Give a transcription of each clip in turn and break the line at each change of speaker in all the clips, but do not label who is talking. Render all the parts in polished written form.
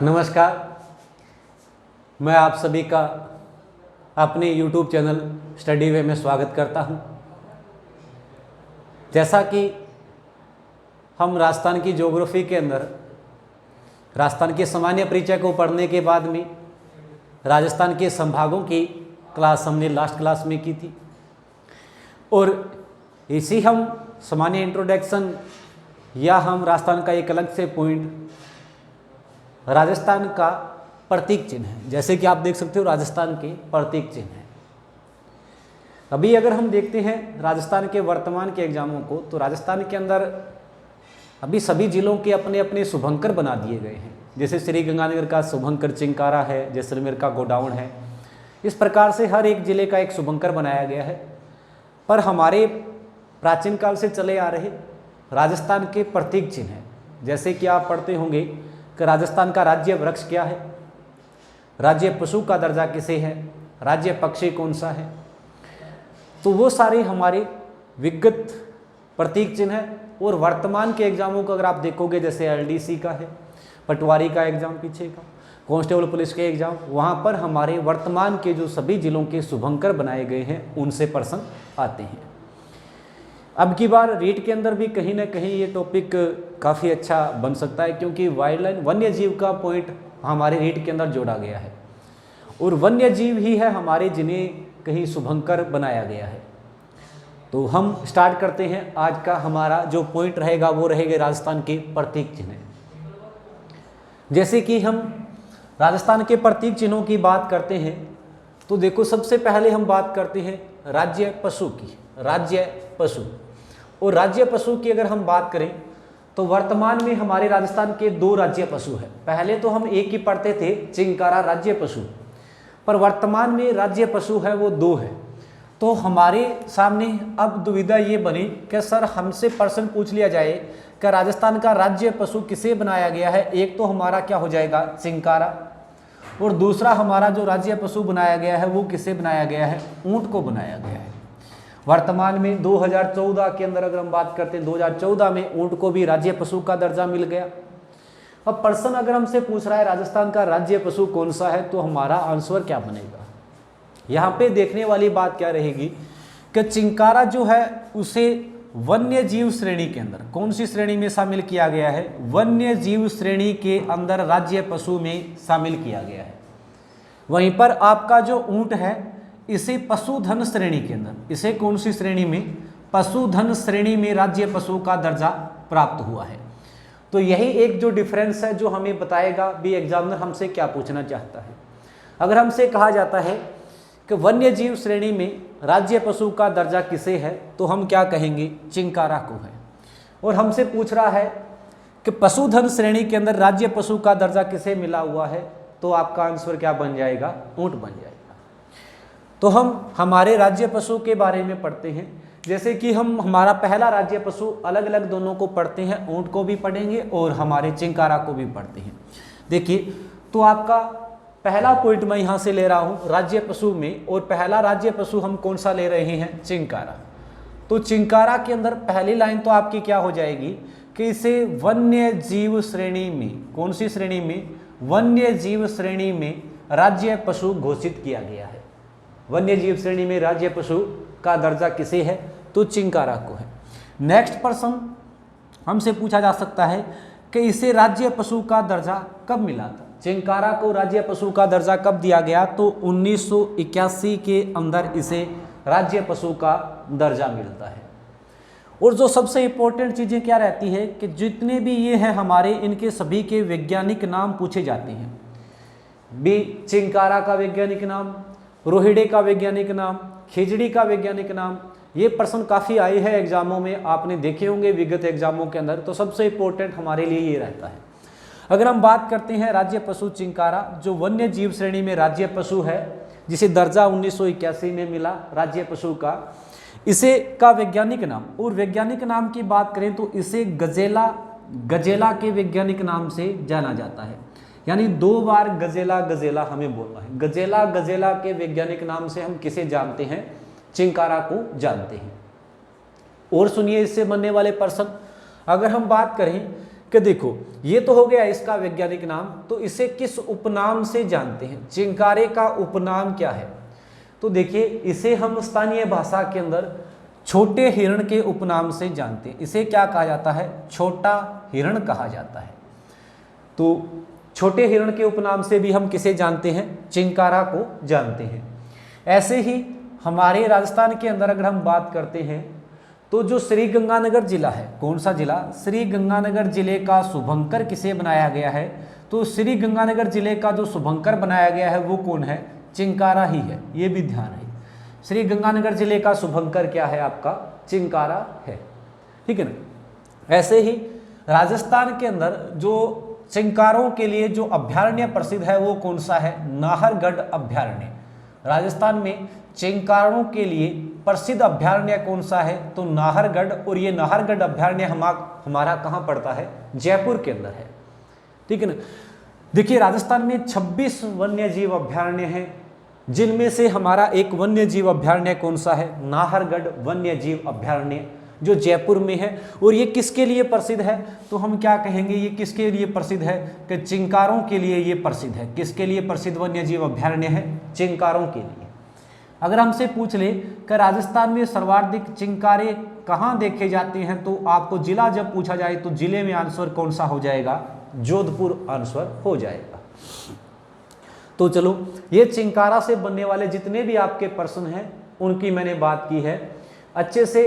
नमस्कार। मैं आप सभी का अपने YouTube चैनल स्टडी वे में स्वागत करता हूं। जैसा कि हम राजस्थान की ज्योग्राफी के अंदर राजस्थान के सामान्य परिचय को पढ़ने के बाद में राजस्थान के संभागों की क्लास हमने लास्ट क्लास में की थी, और इसी हम सामान्य इंट्रोडक्शन या हम राजस्थान का एक अलग से पॉइंट राजस्थान का प्रतीक चिन्ह है। जैसे कि आप देख सकते हो राजस्थान के प्रतीक चिन्ह है। अभी अगर हम देखते हैं राजस्थान के वर्तमान के एग्जामों को, तो राजस्थान के अंदर अभी सभी जिलों के अपने अपने शुभंकर बना दिए गए हैं। जैसे श्रीगंगानगर का शुभंकर चिंकारा है, जैसलमेर का गोडाउन है। इस प्रकार से हर एक जिले का एक शुभंकर बनाया गया है। पर हमारे प्राचीन काल से चले आ रहे राजस्थान के प्रतीक चिन्ह है। जैसे कि आप पढ़ते होंगे कि राजस्थान का राज्य वृक्ष क्या है, राज्य पशु का दर्जा किसे है, राज्य पक्षी कौन सा है। तो वो सारे हमारे विगत प्रतीक चिन्ह है। और वर्तमान के एग्जामों को अगर आप देखोगे, जैसे एलडीसी का है, पटवारी का एग्जाम पीछे का, कांस्टेबल पुलिस के एग्जाम, वहाँ पर हमारे वर्तमान के जो सभी जिलों के शुभंकर बनाए गए हैं उनसे प्रश्न आते हैं। अब की बार रीट के अंदर भी कहीं ना कहीं ये टॉपिक काफ़ी अच्छा बन सकता है, क्योंकि वाइल्ड लाइफ वन्य जीव का पॉइंट हमारे रीट के अंदर जोड़ा गया है, और वन्य जीव ही है हमारे जिन्हें कहीं शुभंकर बनाया गया है। तो हम स्टार्ट करते हैं। आज का हमारा जो पॉइंट रहेगा वो रहेगा राजस्थान के प्रतीक चिन्ह। जैसे कि हम राजस्थान के प्रतीक चिन्हों की बात करते हैं, तो देखो सबसे पहले हम बात करते हैं राज्य पशु की। राज्य पशु, और राज्य पशु की अगर हम बात करें तो वर्तमान में हमारे राजस्थान के दो राज्य पशु है। पहले तो हम एक ही पढ़ते थे, चिंकारा राज्य पशु, पर वर्तमान में राज्य पशु है वो दो है। तो हमारे सामने अब दुविधा ये बनी कि सर हमसे प्रश्न पूछ लिया जाए कि राजस्थान का राज्य पशु किसे बनाया गया है। एक तो हमारा क्या हो जाएगा, चिंकारा, और दूसरा हमारा जो राज्य पशु बनाया गया है वो किसे बनाया गया है, ऊंट को बनाया गया है। वर्तमान में 2014 के अंदर अगर हम बात करते हैं, 2014 में ऊंट को भी राज्य पशु का दर्जा मिल गया। अब प्रश्न अगर हमसे पूछ रहा है राजस्थान का राज्य पशु कौन सा है, तो हमारा आंसर क्या बनेगा। यहाँ पे देखने वाली बात क्या रहेगी कि चिंकारा जो है उसे वन्य जीव श्रेणी के अंदर कौन सी श्रेणी में शामिल किया गया है, वन्य जीव श्रेणी के अंदर राज्य पशु में शामिल किया गया है। वहीं पर आपका जो ऊंट है इसे पशुधन श्रेणी के अंदर, इसे कौन सी श्रेणी में, पशुधन श्रेणी में राज्य पशु का दर्जा प्राप्त हुआ है। तो यही एक जो डिफरेंस है जो हमें बताएगा भी एग्जामिनर हमसे क्या पूछना चाहता है। अगर हमसे कहा जाता है कि वन्य जीव श्रेणी में राज्य पशु का दर्जा किसे है, तो हम क्या कहेंगे, चिंकारा को है। और हमसे पूछ रहा है कि पशुधन श्रेणी के अंदर राज्य पशु का दर्जा किसे मिला हुआ है, तो आपका आंसर क्या बन जाएगा, ऊंट बन जाएगा। तो हम हमारे राज्य पशु के बारे में पढ़ते हैं। जैसे कि हम हमारा पहला राज्य पशु अलग अलग दोनों को पढ़ते हैं, ऊंट को भी पढ़ेंगे और हमारे चिंकारा को भी पढ़ते हैं। देखिए, तो आपका पहला पॉइंट मैं यहाँ से ले रहा हूँ राज्य पशु में, और पहला राज्य पशु हम कौन सा ले रहे हैं, चिंकारा। तो चिंकारा के अंदर पहली लाइन तो आपकी क्या हो जाएगी कि इसे वन्य जीव श्रेणी में, कौन सी श्रेणी में, वन्य जीव श्रेणी में राज्य पशु घोषित किया गया है। वन्य जीव श्रेणी में राज्य पशु का दर्जा किसे है, तो चिंकारा को है। नेक्स्ट प्रश्न हमसे पूछा जा सकता है कि इसे राज्य पशु का दर्जा कब मिला था। चिंकारा को राज्य पशु का दर्जा कब दिया गया, तो 1981 के अंदर इसे राज्य पशु का दर्जा मिलता है। और जो सबसे इंपॉर्टेंट चीज़ें क्या रहती है कि जितने भी ये हैं हमारे, इनके सभी के वैज्ञानिक नाम पूछे जाते हैं। भी चिंकारा का वैज्ञानिक नाम, रोहिड़े का वैज्ञानिक नाम, खिजड़ी का वैज्ञानिक नाम, ये प्रश्न काफ़ी आए हैं एग्जामों में, आपने देखे होंगे विगत एग्जामों के अंदर। तो सबसे इंपॉर्टेंट हमारे लिए ये रहता है। अगर हम बात करते हैं राज्य पशु चिंकारा, जो वन्य जीव श्रेणी में राज्य पशु है, जिसे दर्जा 1981 में मिला राज्य पशु का, इसे का वैज्ञानिक नाम, और वैज्ञानिक नाम की बात करें तो इसे गजेला के वैज्ञानिक नाम से जाना जाता है। यानी 2 बार गजेला हमें बोलना है। गजेला के वैज्ञानिक नाम से हम किसे जानते हैं, चिंकारा को जानते हैं। और सुनिए इससे बनने वाले प्रश्न, अगर हम बात करें कि देखो ये तो हो गया इसका वैज्ञानिक नाम, तो इसे किस उपनाम से जानते हैं, चिंकारे का उपनाम क्या है। तो देखिए इसे हम स्थानीय भाषा के अंदर छोटे हिरण के उपनाम से जानते हैं। इसे क्या कहा जाता है, छोटा हिरण कहा जाता है। तो छोटे हिरण के उपनाम से भी हम किसे जानते हैं, चिंकारा को जानते हैं। ऐसे ही हमारे राजस्थान के अंदर अगर हम बात करते हैं तो जो श्री गंगानगर जिला है, कौन सा जिला, श्री गंगानगर जिले का शुभंकर किसे बनाया गया है, तो श्री गंगानगर जिले का जो शुभंकर बनाया गया है वो कौन है, चिंकारा ही है। ये भी ध्यान है, श्री गंगानगर जिले का शुभंकर क्या है आपका, चिंकारा है, ठीक है ना। ऐसे ही राजस्थान के अंदर जो चिंकारों के लिए जो अभ्यारण्य प्रसिद्ध है वो कौन सा है, नाहरगढ़ अभ्यारण्य। राजस्थान में चिंकारों के लिए प्रसिद्ध अभ्यारण्य कौन सा है, तो नाहरगढ़। और ये नाहरगढ़ अभ्यारण्य हमारा कहाँ पड़ता है, जयपुर के अंदर है, ठीक है ना। देखिए राजस्थान में 26 वन्य जीव अभ्यारण्य हैं, जिनमें से हमारा एक वन्य जीव अभ्यारण्य कौन सा है, नाहरगढ़ वन्य जीव अभ्यारण्य, जो जयपुर में है। और ये किसके लिए प्रसिद्ध है, तो हम क्या कहेंगे, ये किसके लिए प्रसिद्ध है, कि चिंकारों के लिए ये प्रसिद्ध है। किसके लिए प्रसिद्ध वन्य जीव अभ्यारण्य है, चिंकारों के लिए। अगर हमसे पूछ ले कि राजस्थान में सर्वाधिक चिंकारे कहाँ देखे जाते हैं, तो आपको जिला जब पूछा जाए तो जिले में आंसर कौन सा हो जाएगा, जोधपुर आंसर हो जाएगा। तो चलो ये चिंकारा से बनने वाले जितने भी आपके प्रश्न हैं उनकी मैंने बात की है। अच्छे से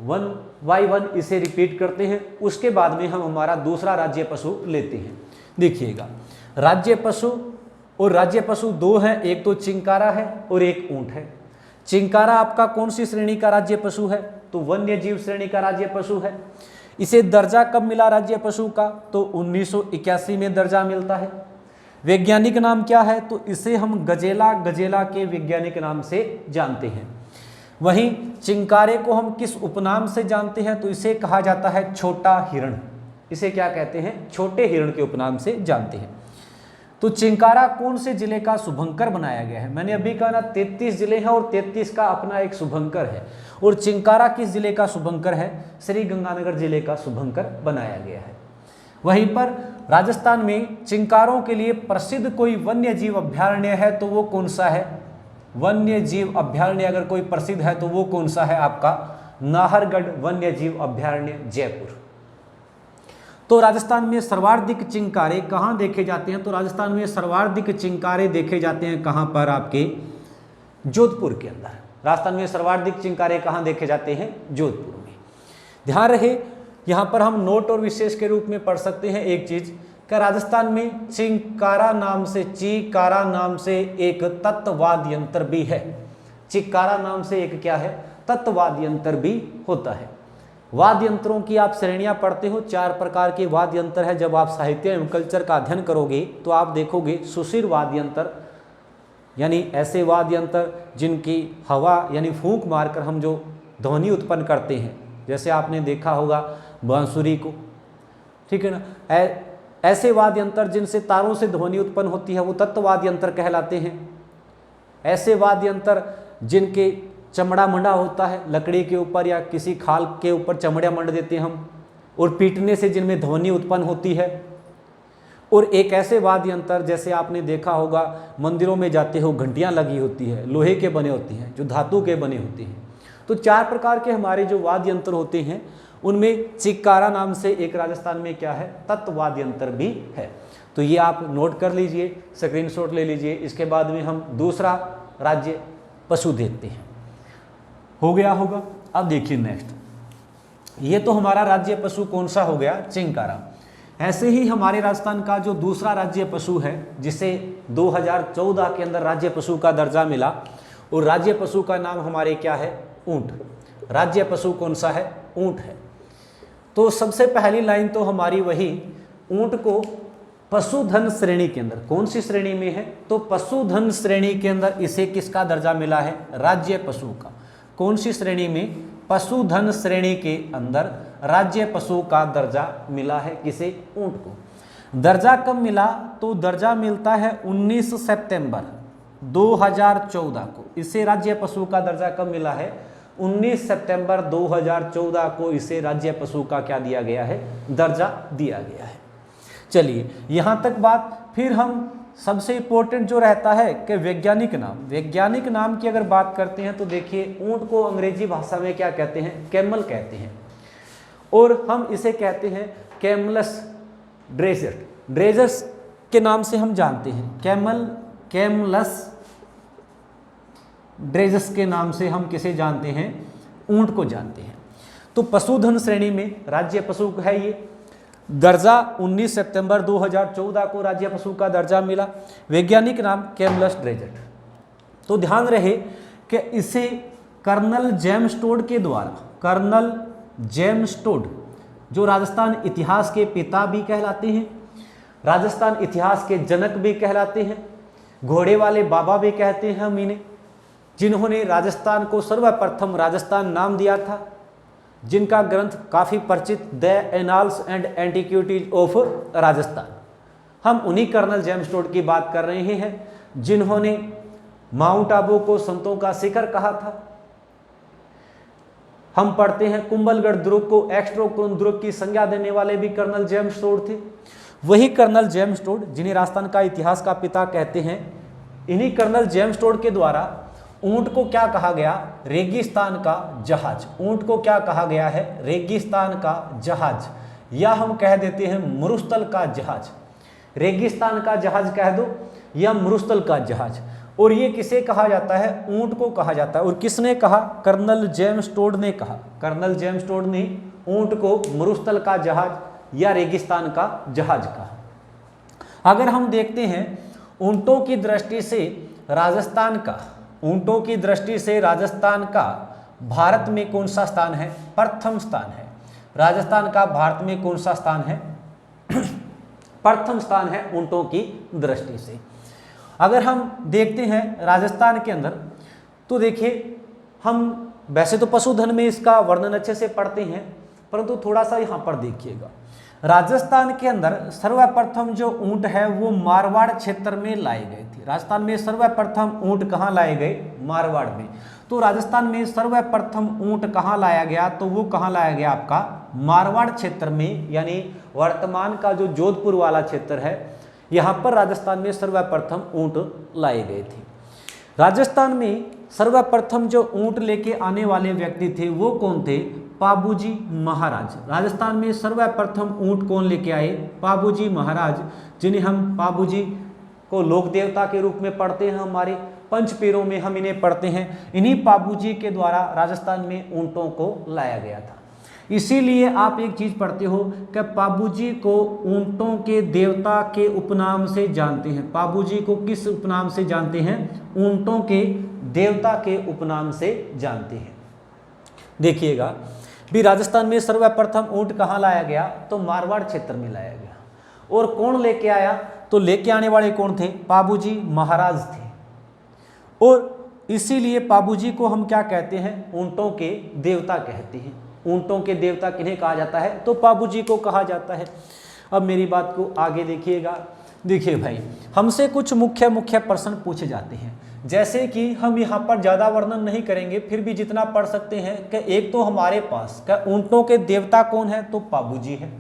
1 by 1 इसे रिपीट करते हैं, उसके बाद में हम हमारा दूसरा राज्य पशु लेते हैं। देखिएगा राज्य पशु और राज्य पशु दो हैं, एक तो चिंकारा है और एक ऊंट है। चिंकारा आपका कौन सी श्रेणी का राज्य पशु है, तो वन्य जीव श्रेणी का राज्य पशु है। इसे दर्जा कब मिला राज्य पशु का, तो 1981 में दर्जा मिलता है। वैज्ञानिक नाम क्या है, तो इसे हम गजेला के वैज्ञानिक नाम से जानते हैं। वहीं चिंकारे को हम किस उपनाम से जानते हैं, तो इसे कहा जाता है छोटा हिरण। इसे क्या कहते हैं, छोटे हिरण के उपनाम से जानते हैं। तो चिंकारा कौन से जिले का शुभंकर बनाया गया है, मैंने अभी कहा ना 33 जिले हैं और 33 का अपना एक शुभंकर है। और चिंकारा किस जिले का शुभंकर है, श्री गंगानगर जिले का शुभंकर बनाया गया है। वहीं पर राजस्थान में चिंकारों के लिए प्रसिद्ध कोई वन्य जीव अभ्यारण्य है तो वो कौन सा है, वन्य जीव अभ्यारण्य अगर कोई प्रसिद्ध है तो वो कौन सा है आपका, नाहरगढ़ वन्य जीव अभ्यारण्य जयपुर। तो राजस्थान में सर्वाधिक चिंकारे कहाँ देखे जाते हैं, तो राजस्थान में सर्वाधिक चिंकारे देखे जाते हैं कहाँ पर, आपके जोधपुर के अंदर। राजस्थान में सर्वाधिक चिंकारे कहाँ देखे जाते हैं, जोधपुर में। ध्यान रहे यहाँ पर हम नोट और विशेष के रूप में पढ़ सकते हैं एक चीज, कि राजस्थान में चिंकारा नाम से एक तत्ववाद यंत्र भी है। चिंकारा नाम से एक क्या है, तत्ववाद यंत्र भी होता है। वाद्य यंत्रों की आप श्रेणियां पढ़ते हो, 4 प्रकार के वाद्य यंत्र है। जब आप साहित्य एवं कल्चर का अध्ययन करोगे तो आप देखोगे सुशिर वाद्य यंत्र, यानी ऐसे वाद्य यंत्र जिनकी हवा यानी फूंक मारकर हम जो ध्वनि उत्पन्न करते हैं, जैसे आपने देखा होगा बांसुरी को, ठीक है ना। ऐसे वाद्य यंत्र जिनसे तारों से ध्वनि उत्पन्न होती है वो तत्ववाद्य यंत्र कहलाते हैं। ऐसे वाद्य यंत्र जिनके चमड़ा मंडा होता है लकड़ी के ऊपर या किसी खाल के ऊपर चमड़ा मंड देते हैं हम, और पीटने से जिनमें ध्वनि उत्पन्न होती है। और एक ऐसे वाद्य यंत्र जैसे आपने देखा होगा मंदिरों में जाते हो घंटियां लगी होती है, लोहे के बने होती हैं, जो धातु के बने होते हैं। तो 4 प्रकार के हमारे जो वाद्य यंत्र होते हैं उनमें चिंकारा नाम से एक राजस्थान में क्या है, तत्ववाद्य यंत्र भी है। तो ये आप नोट कर लीजिए, स्क्रीनशॉट ले लीजिए। इसके बाद में हम दूसरा राज्य पशु देखते हैं। हो गया होगा। अब देखिए नेक्स्ट, ये तो हमारा राज्य पशु कौन सा हो गया, चिंकारा। ऐसे ही हमारे राजस्थान का जो दूसरा राज्य पशु है जिसे 2014 के अंदर राज्य पशु का दर्जा मिला, और राज्य पशु का नाम हमारे क्या है, ऊंट। राज्य पशु कौन सा है, ऊंट है। तो सबसे पहली लाइन तो हमारी वही, ऊंट को पशुधन श्रेणी के अंदर, कौन सी श्रेणी में है, तो पशुधन श्रेणी के अंदर इसे किसका दर्जा मिला है, राज्य पशु का। कौन सी श्रेणी में, पशुधन श्रेणी के अंदर राज्य पशु का दर्जा मिला है किसे, ऊंट को। दर्जा कब मिला, तो दर्जा मिलता है 19 सितंबर 2014 को। इसे राज्य पशु का दर्जा कब मिला है, 19 सितंबर 2014 को इसे राज्य पशु का क्या दिया गया है, दर्जा दिया गया है। चलिए यहाँ तक बात। फिर हम सबसे इंपॉर्टेंट जो रहता है कि वैज्ञानिक नाम की अगर बात करते हैं तो देखिए ऊंट को अंग्रेजी भाषा में क्या कहते हैं, कैमल कहते हैं, और हम इसे कहते हैं कैमलस ड्रेजर्स के नाम से हम जानते हैं। कैमलस ड्रेजस के नाम से हम किसे जानते हैं, ऊंट को जानते हैं। तो पशुधन श्रेणी में राज्य पशु है ये। दर्जा 19 सितंबर 2014 को राज्य पशु का दर्जा मिला। वैज्ञानिक नाम कैमलस ड्रेजर। तो ध्यान रहे कि इसे कर्नल जेम्स टोड के द्वारा, कर्नल जेम्स टोड जो राजस्थान इतिहास के पिता भी कहलाते हैं, राजस्थान इतिहास के जनक भी कहलाते हैं, घोड़े वाले बाबा भी कहते हैं हम इन्हें, जिन्होंने राजस्थान को सर्वप्रथम राजस्थान नाम दिया था, जिनका ग्रंथ काफ़ी परिचित the annals and antiquities of Rajasthan. हम उन्हीं कर्नल जेम्स टोड की बात कर रहे हैं, जिन्होंने माउंट आबू को संतों का शिखर कहा था। हम पढ़ते हैं कुंभलगढ़ दुर्ग को एक्स्ट्रोक्रोन दुर्ग की संज्ञा देने वाले भी कर्नल जेम्स टोड थे। वही कर्नल जेम्स टोड जिन्हें राजस्थान का इतिहास का पिता कहते हैं, इन्हीं कर्नल जेम्स टोड के द्वारा ऊंट को क्या कहा गया, रेगिस्तान का जहाज। ऊंट को क्या कहा गया है, रेगिस्तान का जहाज, या हम कह देते हैं मरुस्थल का जहाज। रेगिस्तान का जहाज कह दो या मरुस्थल का जहाज। और ये किसे कहा जाता है, ऊंट को कहा जाता है। और किसने कहा, कर्नल जेम्स टोड ने कहा। कर्नल जेम्स टोड ने ऊंट को मरुस्थल का जहाज या रेगिस्तान का जहाज कहा। अगर हम देखते हैं ऊंटों की दृष्टि से राजस्थान का, ऊंटों की दृष्टि से राजस्थान का भारत में कौन सा स्थान है, प्रथम स्थान है। राजस्थान का भारत में कौन सा स्थान है, प्रथम स्थान है ऊंटों की दृष्टि से। अगर हम देखते हैं राजस्थान के अंदर, तो देखिए हम वैसे तो पशुधन में इसका वर्णन अच्छे से पढ़ते हैं, परंतु थोड़ा सा यहाँ पर देखिएगा। राजस्थान के अंदर सर्वप्रथम जो ऊंट है वो मारवाड़ क्षेत्र में लाए गए थे। राजस्थान में सर्वप्रथम ऊंट कहाँ लाए गए, मारवाड़ में। तो राजस्थान में सर्वप्रथम ऊंट कहाँ लाया गया, तो वो कहाँ लाया गया, आपका मारवाड़ क्षेत्र में, यानी वर्तमान का जो जोधपुर वाला क्षेत्र है, यहाँ पर राजस्थान में सर्वप्रथम ऊंट लाए गए थे। राजस्थान में सर्वप्रथम जो ऊंट लेके आने वाले व्यक्ति थे वो कौन थे, पाबूजी महाराज। राजस्थान में सर्वप्रथम ऊंट कौन लेके आए, पाबूजी महाराज, जिन्हें हम पाबूजी को लोक देवता के रूप में पढ़ते हैं, हमारे पंचपीरों में हम इन्हें पढ़ते हैं। इन्हीं पाबूजी के द्वारा राजस्थान में ऊंटों को लाया गया था। इसीलिए आप एक चीज पढ़ते हो कि पाबूजी को ऊंटों के देवता के उपनाम से जानते हैं। पाबूजी को किस उपनाम से जानते हैं, ऊंटों के देवता के उपनाम से जानते हैं। देखिएगा भी राजस्थान में सर्वप्रथम ऊंट कहाँ लाया गया, तो मारवाड़ क्षेत्र में लाया गया। और कौन लेके आया, तो लेके आने वाले कौन थे, पाबूजी महाराज थे। और इसीलिए पाबूजी को हम क्या कहते हैं, ऊंटों के देवता कहते हैं। ऊंटों के देवता किन्हें कहा जाता है, तो पाबूजी को कहा जाता है। अब मेरी बात को आगे देखिएगा। देखिए भाई, हमसे कुछ मुख्य प्रश्न पूछे जाते हैं, जैसे कि हम यहाँ पर ज़्यादा वर्णन नहीं करेंगे, फिर भी जितना पढ़ सकते हैं कि एक तो हमारे पास क्या ऊंटों के देवता कौन है, तो पाबूजी है।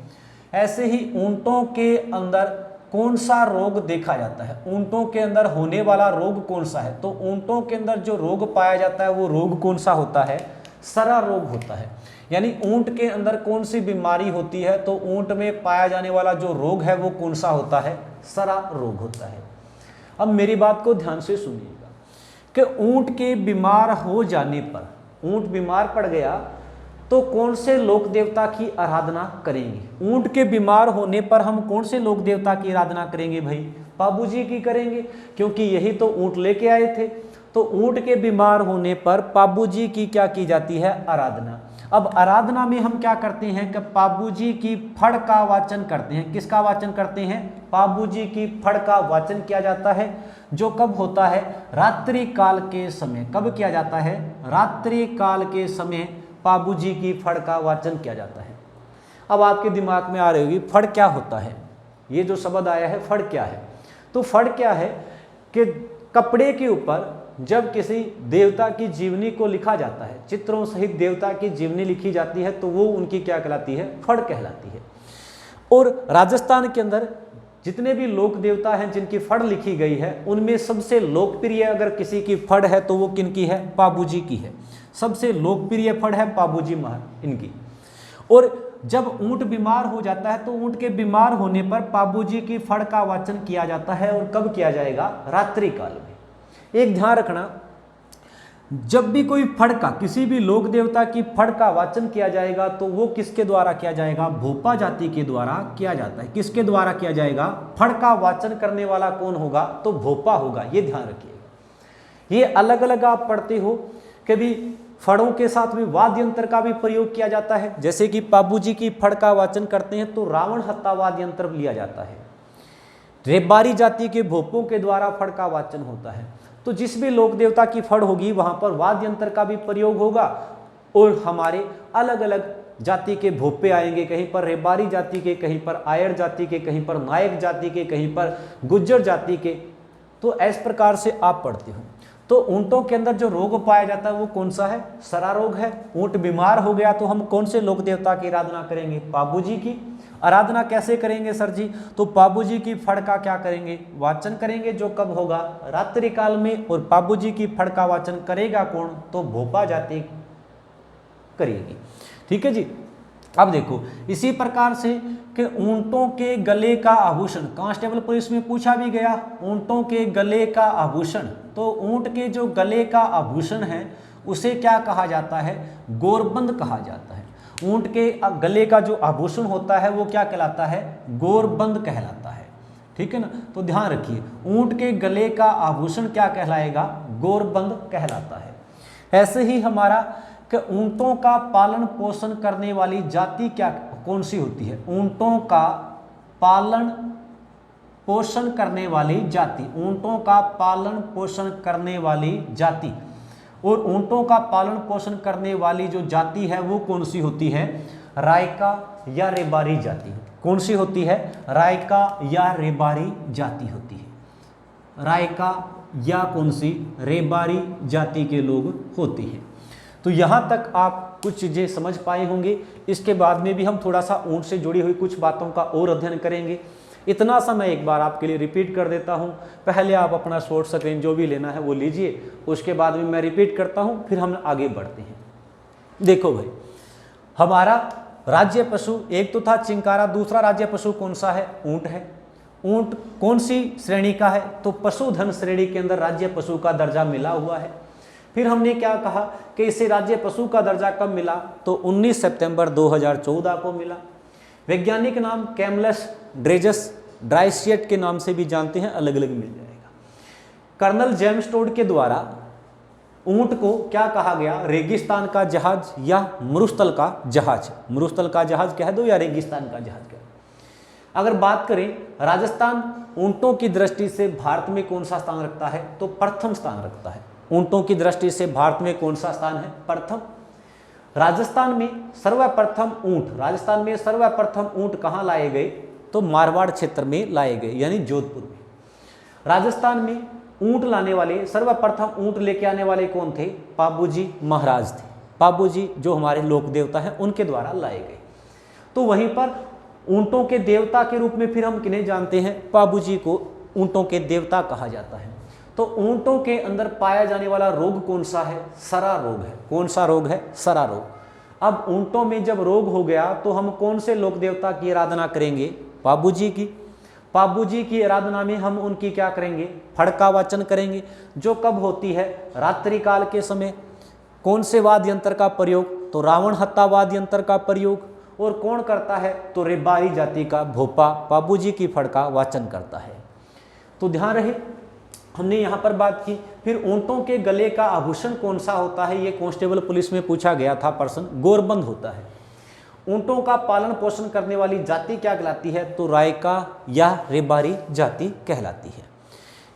ऐसे ही ऊंटों के अंदर कौन सा रोग देखा जाता है, ऊंटों के अंदर होने वाला रोग कौन सा है, तो ऊंटों के अंदर जो रोग पाया जाता है वो रोग कौन सा होता है, सरा रोग होता है। यानी ऊंट के अंदर कौन सी बीमारी होती है, तो ऊंट में पाया जाने वाला जो रोग है वो कौन सा होता है, सरा रोग होता है। अब मेरी बात को ध्यान से सुनिएगा कि ऊंट के बीमार हो जाने पर, ऊंट बीमार पड़ गया तो कौन से लोक देवता की आराधना करेंगे। ऊंट के बीमार होने पर हम कौन से लोक देवता की आराधना करेंगे भाई, पाबूजी की करेंगे, क्योंकि यही तो ऊंट लेके आए थे। तो ऊंट के बीमार होने पर पाबूजी की क्या की जाती है, आराधना। अब आराधना में हम क्या करते हैं कि पाबूजी की फड़ का वाचन करते हैं। किसका वाचन करते हैं, पाबूजी की फड़ का वाचन किया जाता है, जो कब होता है, रात्रि काल के समय। कब किया जाता है, रात्रि काल के समय पाबूजी की फड़ का वाचन किया जाता है। अब आपके दिमाग में आ रही होगी फड़ क्या होता है, ये जो शब्द आया है फड़ क्या है। तो फड़ क्या है कि कपड़े के ऊपर जब किसी देवता की जीवनी को लिखा जाता है, चित्रों सहित देवता की जीवनी लिखी जाती है, तो वो उनकी क्या कहलाती है? फड़ कहलाती है। और राजस्थान के अंदर जितने भी लोक देवता हैं जिनकी फड़ लिखी गई है, उनमें सबसे लोकप्रिय अगर किसी की फड़ है तो वो किनकी है? पाबूजी की है। सबसे लोकप्रिय फड़ है पाबूजी इनकी। और जब ऊंट बीमार हो जाता है तो ऊंट के बीमार होने पर पाबूजी की फड़ का वाचन किया जाता है। और कब किया जाएगा? रात्रि काल में। एक ध्यान रखना, जब भी कोई फड़ का, किसी भी लोक देवता की फड़ का वाचन किया जाएगा तो वो किसके द्वारा किया जाएगा? भोपा जाति के द्वारा किया जाता है। किसके द्वारा किया जाएगा? फड़ का वाचन करने वाला कौन होगा? तो भोपा होगा। ये ध्यान रखिएगा। ये अलग अलग आप पढ़ते हो, कभी फड़ों के साथ में वाद्य यंत्र का भी प्रयोग किया जाता है। जैसे कि पाबूजी की फड़ का वाचन करते हैं तो रावण हत्ता वाद्य यंत्र लिया जाता है। रेबारी जाति के भोपों के द्वारा फड़ का वाचन होता है। तो जिस भी लोक देवता की फड़ होगी वहां पर वाद्य यंत्र का भी प्रयोग होगा। और हमारे अलग अलग जाति के भोपे आएंगे, कहीं पर रेबारी जाति के, कहीं पर आयर जाति के, कहीं पर नायक जाति के, कहीं पर गुज्जर जाति के। तो इस प्रकार से आप पढ़ते हो। तो ऊंटों के अंदर जो रोग पाया जाता है वो कौन सा है? सरा रोग है। ऊंट बीमार हो गया तो हम कौन से लोक देवता की आराधना करेंगे? पाबूजी की। आराधना कैसे करेंगे सर जी? तो पाबूजी की फड़ का क्या करेंगे? वाचन करेंगे। जो कब होगा? रात्रि काल में। और पाबूजी की फड़ का वाचन करेगा कौन? तो भोपा जाति करेगी। ठीक है जी। अब देखो, इसी प्रकार से कि ऊंटों के गले का आभूषण, कांस्टेबल पुलिस में पूछा भी गया, ऊंटों के गले का आभूषण। तो ऊंट के जो गले का आभूषण है उसे क्या कहा जाता है? गोरबंद कहा जाता है। ऊंट के गले का जो आभूषण होता है वो क्या कहलाता है? गोरबंद कहलाता है। ठीक है ना? तो ध्यान रखिए, ऊंट के गले का आभूषण क्या कहलाएगा? गोरबंद कहलाता है। ऐसे ही हमारा कि ऊंटों का पालन पोषण करने वाली जाति क्या, कौन सी होती है? ऊंटों का पालन पोषण करने वाली जाति, ऊंटों का पालन पोषण करने वाली जाति। और ऊंटों का पालन पोषण करने वाली जो जाति है वो कौन सी होती है? रायका या रेबारी जाति। कौन सी होती है? रायका या रेबारी जाति होती है। रायका या कौन सी? रेबारी जाति के लोग होते हैं। तो यहाँ तक आप कुछ चीज़ें समझ पाए होंगे। इसके बाद में भी हम थोड़ा सा ऊंट से जुड़ी हुई कुछ बातों का और अध्ययन करेंगे। इतना सा मैं एक बार आपके लिए रिपीट कर देता हूँ। पहले आप अपना शॉर्ट स्क्रीन जो भी लेना है वो लीजिए, उसके बाद में मैं रिपीट करता हूँ, फिर हम आगे बढ़ते हैं। देखो भाई, हमारा राज्य पशु एक तो था चिंकारा, दूसरा राज्य पशु कौन सा है? ऊंट है। ऊंट कौन सी श्रेणी का है? तो पशुधन श्रेणी के अंदर राज्य पशु का दर्जा मिला हुआ है। फिर हमने क्या कहा कि इसे राज्य पशु का दर्जा कब मिला? तो 19 सितंबर 2014 को मिला। वैज्ञानिक नाम कैमलस ड्राइसिएट के नाम से भी जानते हैं, अलग अलग मिल जाएगा। कर्नल जेम्स टोड के द्वारा ऊंट को क्या कहा गया? रेगिस्तान का जहाज या मरुस्थल का जहाज। मरुस्थल का जहाज कह दो या रेगिस्तान का जहाज कह दो। अगर बात करें राजस्थान ऊंटों की दृष्टि से भारत में कौन सा स्थान रखता है? तो प्रथम स्थान रखता है। ऊंटों की दृष्टि से भारत में कौन सा स्थान है? प्रथम। राजस्थान में सर्वप्रथम ऊंट कहाँ लाए गए? तो मारवाड़ क्षेत्र में लाए गए, यानी जोधपुर में। राजस्थान में ऊंट लाने वाले, सर्वप्रथम ऊंट लेके आने वाले कौन थे? पाबूजी महाराज थे। पाबूजी जो हमारे लोक देवता हैं उनके द्वारा लाए गए। तो वहीं पर ऊंटों के देवता के रूप में फिर हम किन्हें जानते हैं? पाबूजी को ऊंटों के देवता कहा जाता है। तो ऊंटों के अंदर पाया जाने वाला रोग कौन सा है? सरा रोग है। कौन सा रोग है? सरा रोग। अब ऊंटों में जब रोग हो गया तो हम कौन से लोक देवता की आराधना करेंगे? पाबूजी की। पाबूजी की आराधना में हम उनकी क्या करेंगे? फड़ का वाचन करेंगे। जो कब होती है? रात्रि काल के समय। कौन से वाद्य यंत्र का प्रयोग? तो रावण हत्ता वाद्य यंत्र का प्रयोग। और कौन करता है? तो रेबारी जाति का भोपा पाबूजी की फड़ का वाचन करता है। तो ध्यान रहे, हमने यहाँ पर बात की। फिर ऊंटों के गले का आभूषण कौन सा होता है? ये कांस्टेबल पुलिस में पूछा गया था प्रश्न। गोरबंद होता है। ऊंटों का पालन पोषण करने वाली जाति क्या कहलाती है? तो रायका या रेबारी जाति कहलाती है।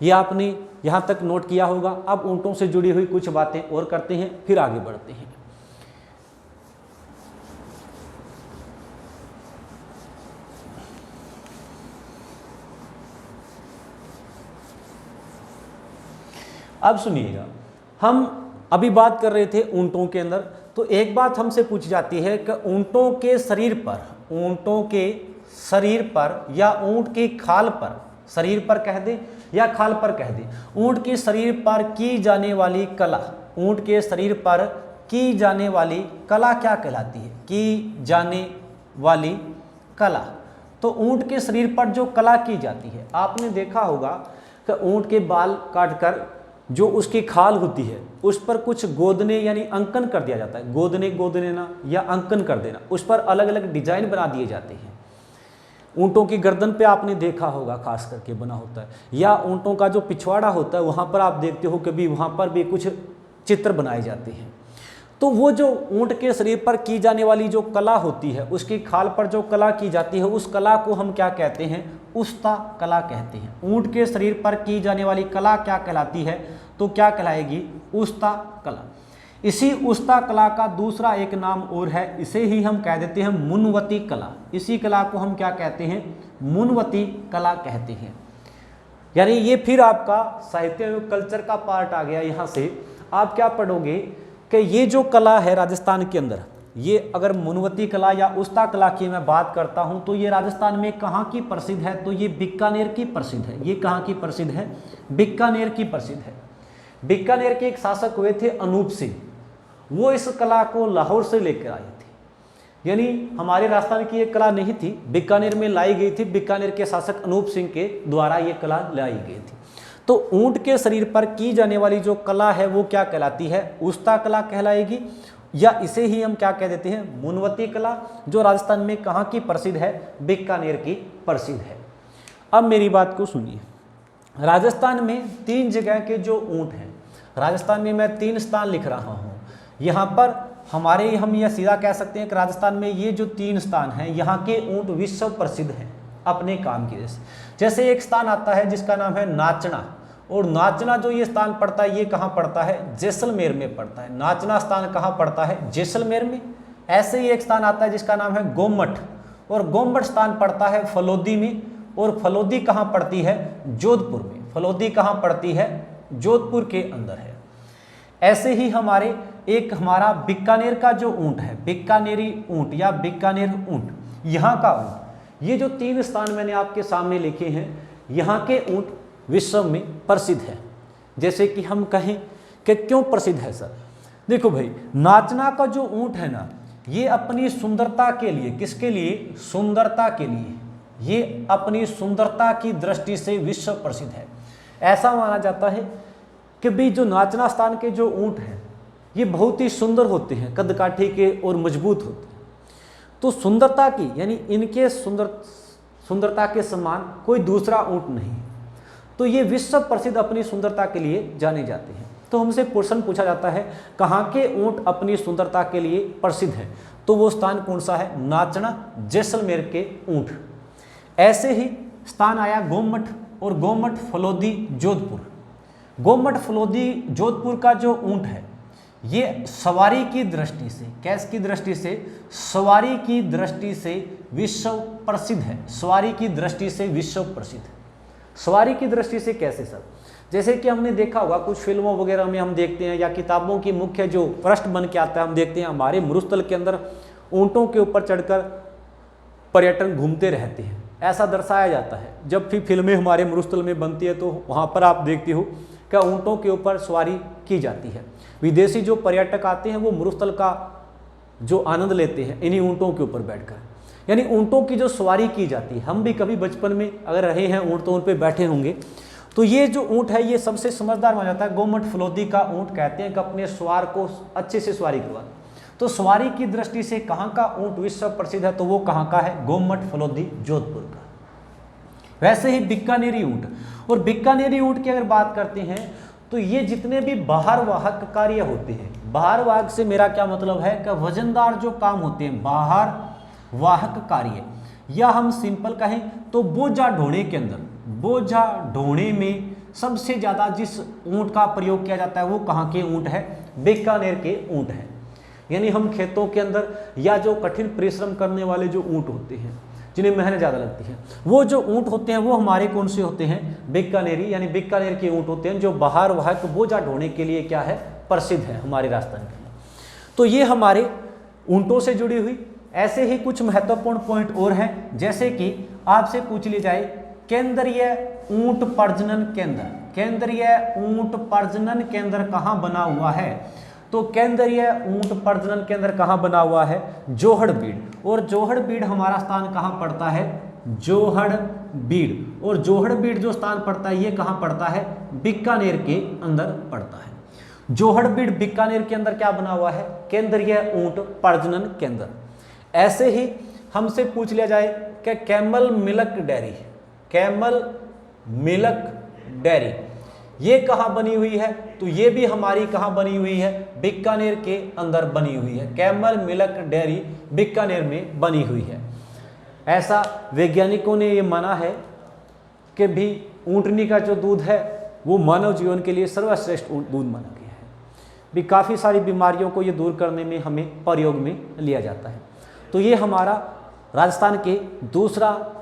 ये आपने यहाँ तक नोट किया होगा। अब ऊंटों से जुड़ी हुई कुछ बातें और करते हैं, फिर आगे बढ़ते हैं। अब सुनिएगा, हम अभी बात कर रहे थे ऊंटों के अंदर, तो एक बात हमसे पूछी जाती है कि ऊंटों के शरीर पर या ऊंट की खाल पर, शरीर पर कह दे या खाल पर कह दे, ऊंट के शरीर पर की जाने वाली कला, ऊंट के शरीर पर की जाने वाली कला क्या कहलाती है? की जाने वाली कला। तो ऊंट के शरीर पर जो कला की जाती है, आपने देखा होगा कि ऊंट के बाल काटकर जो उसकी खाल होती है उस पर कुछ गोदने यानी अंकन कर दिया जाता है, गोदने ना या अंकन कर देना, उस पर अलग अलग डिजाइन बना दिए जाते हैं। ऊंटों की गर्दन पे आपने देखा होगा खास करके बना होता है, या ऊंटों का जो पिछवाड़ा होता है वहाँ पर आप देखते हो कभी वहाँ पर भी कुछ चित्र बनाए जाते हैं। तो वो जो ऊंट के शरीर पर की जाने वाली जो कला होती है, उसकी खाल पर जो कला की जाती है, उस कला को हम क्या कहते हैं? उस्ता कला कहते हैं। ऊंट के शरीर पर की जाने वाली कला क्या कहलाती है? तो क्या कहलाएगी? उस्ता कला। इसी उस्ता कला का दूसरा एक नाम और है, इसे ही हम कह देते हैं मुनवती कला। इसी कला को हम क्या कहते हैं? मुनवती कला कहते हैं। यानी ये फिर आपका साहित्य एवं कल्चर का पार्ट आ गया। यहाँ से आप क्या पढ़ोगे कि ये जो कला है राजस्थान के अंदर, ये अगर मुनवती कला या उस्ता कला की मैं बात करता हूँ तो ये राजस्थान में कहाँ की प्रसिद्ध है? तो ये बीकानेर की प्रसिद्ध है। ये कहाँ की प्रसिद्ध है? बीकानेर की प्रसिद्ध है। बीकानेर के एक शासक हुए थे अनूप सिंह, वो इस कला को लाहौर से लेकर आए थे। यानी हमारे राजस्थान की ये कला नहीं थी, बीकानेर में लाई गई थी। बीकानेर के शासक अनूप सिंह के द्वारा ये कला लाई गई थी। तो ऊंट के शरीर पर की जाने वाली जो कला है वो क्या कहलाती है? उस्ता कला कहलाएगी, या इसे ही हम क्या कह देते हैं? मुनवती कला, जो राजस्थान में कहाँ की प्रसिद्ध है? बीकानेर की प्रसिद्ध है। अब मेरी बात को सुनिए, राजस्थान में 3 जगह के जो ऊंट हैं, राजस्थान में मैं 3 स्थान लिख रहा हूँ। यहाँ पर हमारे हम यह सीधा कह सकते हैं कि राजस्थान में ये जो 3 स्थान हैं, यहाँ के ऊंट विश्व प्रसिद्ध हैं अपने काम की वजह से। जैसे एक स्थान आता है जिसका नाम है नाचना, और नाचना जो ये स्थान पड़ता है ये कहाँ पड़ता है? जैसलमेर में पड़ता है। नाचना स्थान कहाँ पड़ता है? जैसलमेर में। ऐसे ही एक स्थान आता है जिसका नाम है गोमठ, और गोमठ स्थान पड़ता है फलोदी में, और फलोदी कहाँ पड़ती है? जोधपुर में। फलोदी कहाँ पड़ती है? जोधपुर के अंदर है। ऐसे ही हमारा बीकानेर का जो ऊंट है, बीकानेरी ऊंट या बीकानेर ऊंट, यहाँ का ऊंट, ये जो 3 स्थान मैंने आपके सामने लिखे हैं, यहाँ के ऊंट विश्व में प्रसिद्ध है। जैसे कि हम कहें कि क्यों प्रसिद्ध है सर? देखो भाई, नाचना का जो ऊंट है ना, ये अपनी सुंदरता के लिए, किसके लिए? सुंदरता के लिए। ये अपनी सुंदरता की दृष्टि से विश्व प्रसिद्ध है। ऐसा माना जाता है कि भाई जो नाचना स्थान के जो ऊंट हैं ये बहुत ही सुंदर होते हैं, कदकाठी के और मजबूत होते हैं। तो सुंदरता की, यानी इनके सुंदरता के समान कोई दूसरा ऊंट नहीं, तो ये विश्व प्रसिद्ध अपनी सुंदरता के लिए जाने जाते हैं। तो हमसे प्रश्न पूछा जाता है कहाँ के ऊंट अपनी सुंदरता के लिए प्रसिद्ध है? तो वो स्थान कौन सा है? नाचना, जैसलमेर के ऊंट। ऐसे ही स्थान आया गोमठ, और गोमठ फलोदी जोधपुर। गोमठ फलोदी जोधपुर का जो ऊंट है ये सवारी की दृष्टि से, कैस की दृष्टि से? सवारी की दृष्टि से विश्व प्रसिद्ध है। सवारी की दृष्टि से विश्व प्रसिद्ध है। सवारी की दृष्टि से कैसे सर? जैसे कि हमने देखा होगा कुछ फिल्मों वगैरह में हम देखते हैं, या किताबों की मुख्य जो पृष्ठ बन के आता है हम देखते हैं, हमारे मरुस्थल के अंदर ऊंटों के ऊपर चढ़कर पर्यटन घूमते रहते हैं, ऐसा दर्शाया जाता है। जब भी फिल्में हमारे मरुस्थल में बनती है तो वहाँ पर आप देखते हो कि ऊंटों के ऊपर सवारी की जाती है। विदेशी जो पर्यटक आते हैं वो मरुस्थल का जो आनंद लेते हैं इन्हीं ऊंटों के ऊपर बैठकर, यानी ऊंटों की जो सवारी की जाती है। हम भी कभी बचपन में अगर रहे हैं ऊंट तो उन पर बैठे होंगे। तो ये जो ऊंट है ये सबसे समझदार माना जाता है। गोमठ फलोदी का ऊंट कहते हैं कि अपने सवार को अच्छे से सवारी करवा। तो सवारी की दृष्टि से कहाँ का ऊंट विश्व प्रसिद्ध है? तो वो कहाँ का है? गोमठ फलोदी जोधपुर का। वैसे ही बीकानेरी ऊंट, और बीकानेरी ऊंट की अगर बात करते हैं तो ये जितने भी बाहर वाहक कार्य होते हैं, बाहर वाहक से मेरा क्या मतलब है कि वजनदार जो काम होते हैं, बाहर वाहक कार्य, या हम सिंपल कहें तो बोझा ढोने के अंदर, बोझा ढोने में सबसे ज़्यादा जिस ऊंट का प्रयोग किया जाता है वो कहाँ के ऊंट है? बीकानेर के ऊंट है। यानी हम खेतों के अंदर या जो कठिन परिश्रम करने वाले जो ऊंट होते हैं, जिन्हें मेहनत ज़्यादा लगती है। वो जो ऊँट होते हैं वो हमारे कौन से होते हैं, बीकानेरी, यानी बीकानेर के ऊँट होते हैं जो बाहर वाहक बोझा ढोने के लिए क्या है, प्रसिद्ध है हमारे राजस्थान के लिए। तो ये हमारे ऊँटों से जुड़ी हुई। ऐसे ही कुछ महत्वपूर्ण पॉइंट और हैं, जैसे कि आपसे पूछ ली जाए केंद्रीय ऊँट प्रजनन केंद्र, केंद्रीय ऊँट प्रजनन केंद्र कहाँ बना हुआ है, तो केंद्रीय ऊँट प्रजनन केंद्र कहाँ बना हुआ है, जोहड़बीड़। और जोहड़बीड़ हमारा स्थान कहाँ पड़ता है, जोहड़बीड़। और जोहड़बीड़ जो स्थान पड़ता है ये कहाँ पड़ता है, बीकानेर के अंदर पड़ता है। जोहड़बीड़ बीकानेर के अंदर क्या बना हुआ है, केंद्रीय ऊँट प्रजनन केंद्र। ऐसे ही हमसे पूछ लिया जाए कि camel milk dairy, camel milk dairy ये कहाँ बनी हुई है, तो ये भी हमारी कहाँ बनी हुई है, बीकानेर के अंदर बनी हुई है। कैमल मिल्क डेयरी बीकानेर में बनी हुई है। ऐसा वैज्ञानिकों ने ये माना है कि भी ऊँटनी का जो दूध है वो मानव जीवन के लिए सर्वश्रेष्ठ दूध माना गया है। भी काफ़ी सारी बीमारियों को ये दूर करने में हमें प्रयोग में लिया जाता है। तो ये हमारा राजस्थान के दूसरा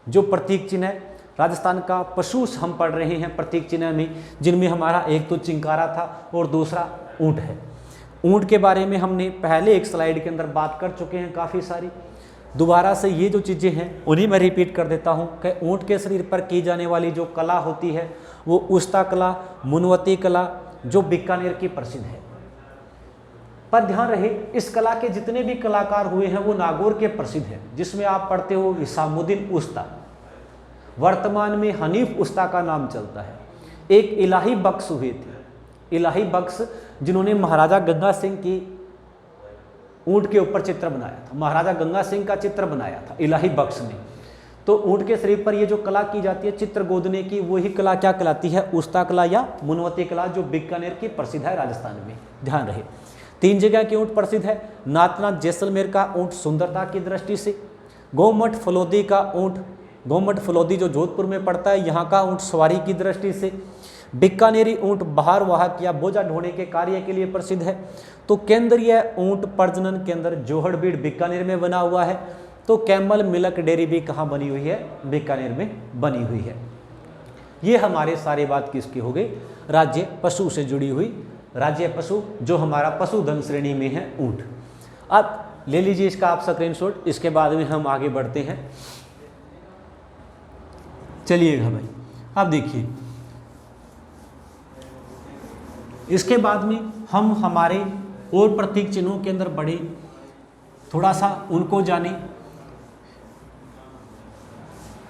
जो प्रतीक चिन्ह है, राजस्थान का पशु हम पढ़ रहे हैं प्रतीक चिन्ह में, जिनमें हमारा एक तो चिंकारा था और दूसरा ऊँट है। ऊँट के बारे में हमने पहले एक स्लाइड के अंदर बात कर चुके हैं काफ़ी सारी। दोबारा से ये जो चीज़ें हैं उन्हीं मैं रिपीट कर देता हूँ कि ऊँट के शरीर पर की जाने वाली जो कला होती है वो उस्ता कला, मुनवती कला, जो बीकानेर की प्रसिद्ध है। पर ध्यान रहे इस कला के जितने भी कलाकार हुए हैं वो नागौर के प्रसिद्ध हैं, जिसमें आप पढ़ते हो हिसामुद्दीन उस्ता, वर्तमान में हनीफ उस्ता का नाम चलता है। एक इलाही बख्श हुए थे, इलाही बख्श जिन्होंने महाराजा गंगा सिंह की ऊँट के ऊपर चित्र बनाया था, महाराजा गंगा सिंह का चित्र बनाया था इलाही बख्श ने। तो ऊँट के शरीर पर ये जो कला की जाती है चित्र गोदने की, वही कला क्या कहलाती है, उस्ता कला या मुनवती कला, जो बीकानेर की प्रसिद्ध है राजस्थान में। ध्यान रहे 3 जगह के ऊँट प्रसिद्ध है। नाथनाथ जैसलमेर का ऊँट सुंदरता की दृष्टि से, गोमठ फलोदी का ऊँट, गोमठ फलोदी जो जोधपुर में पड़ता है, यहाँ का ऊँट सवारी की दृष्टि से, बीकानेरी ऊँट बाहर वाहक या बोझा ढोने के कार्य के लिए प्रसिद्ध है। तो केंद्रीय ऊँट प्रजनन केंद्र जोहड़बीड़ बीकानेर में बना हुआ है। तो कैमल मिल्क डेयरी भी कहाँ बनी हुई है, बीकानेर में बनी हुई है। ये हमारे सारे बात किसकी हो गई, राज्य पशु से जुड़ी हुई। राज्य पशु जो हमारा पशुधन श्रेणी में है ऊँट। अब ले लीजिए इसका आप स्क्रीनशॉट, इसके बाद में हम आगे बढ़ते हैं। चलिएगा भाई, अब देखिए इसके बाद में हम हमारे और प्रतीक चिन्हों के अंदर बढ़े, थोड़ा सा उनको जाने।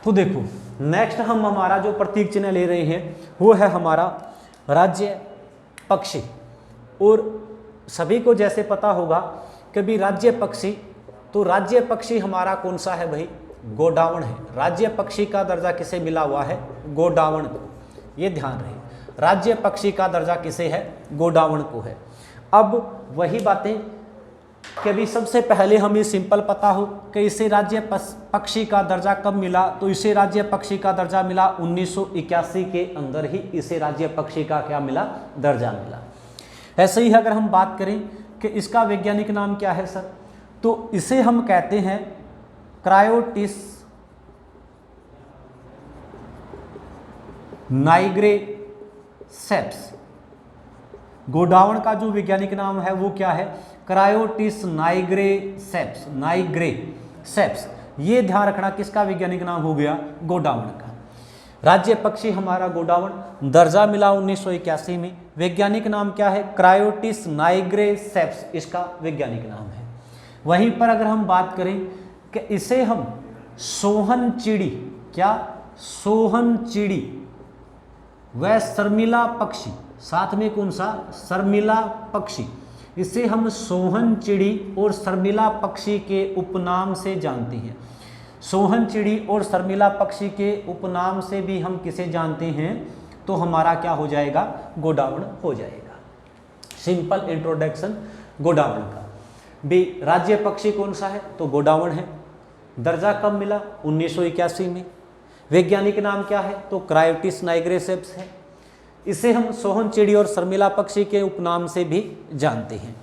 तो देखो नेक्स्ट हम हमारा जो प्रतीक चिन्ह ले रहे हैं वो है हमारा राज्य पक्षी। और सभी को जैसे पता होगा कि भी राज्य पक्षी, तो राज्य पक्षी हमारा कौन सा है भाई, गोडावण है। राज्य पक्षी का दर्जा किसे मिला हुआ है, गोडावण को। ये ध्यान रहे, राज्य पक्षी का दर्जा किसे है, गोडावण को है। अब वही बातें कि भी सबसे पहले हमें सिंपल पता हो कि इसे राज्य पक्षी का दर्जा कब मिला, तो इसे राज्य पक्षी का दर्जा मिला 1981 के अंदर ही इसे राज्य पक्षी का क्या मिला, दर्जा मिला। ऐसे ही अगर हम बात करें कि इसका वैज्ञानिक नाम क्या है सर, तो इसे हम कहते हैं क्रायोटिस नाइग्रेसेप्स। गोडावण का जो वैज्ञानिक नाम है वो क्या है, क्रायोटिस नाइग्रेसेप्स, नाइग्रेसेप्स। ये ध्यान रखना किसका वैज्ञानिक नाम हो गया, गोडावण का। राज्य पक्षी हमारा गोडावण, दर्जा मिला 1981 में। वैज्ञानिक नाम क्या है, क्रायोटिस नाइग्रेसेप्स इसका वैज्ञानिक नाम है। वहीं पर अगर हम बात करें कि इसे हम सोहन चिड़ी, क्या सोहन चिड़ी वह शर्मिला पक्षी, साथ में कौन सा, शर्मिला पक्षी, इसे हम सोहन चिड़ी और शर्मिला पक्षी के उपनाम से जानते हैं। सोहन चिड़ी और शर्मिला पक्षी के उपनाम से भी हम किसे जानते हैं, तो हमारा क्या हो जाएगा, गोडावण हो जाएगा। सिंपल इंट्रोडक्शन गोडावण का। भी राज्य पक्षी कौन सा है, तो गोडावण है। दर्जा कब मिला, 1981 में। वैज्ञानिक नाम क्या है, तो क्रायोटिस नाइग्रेसेप्स है। इसे हम सोहन चिड़ी और शर्मिला पक्षी के उपनाम से भी जानते हैं।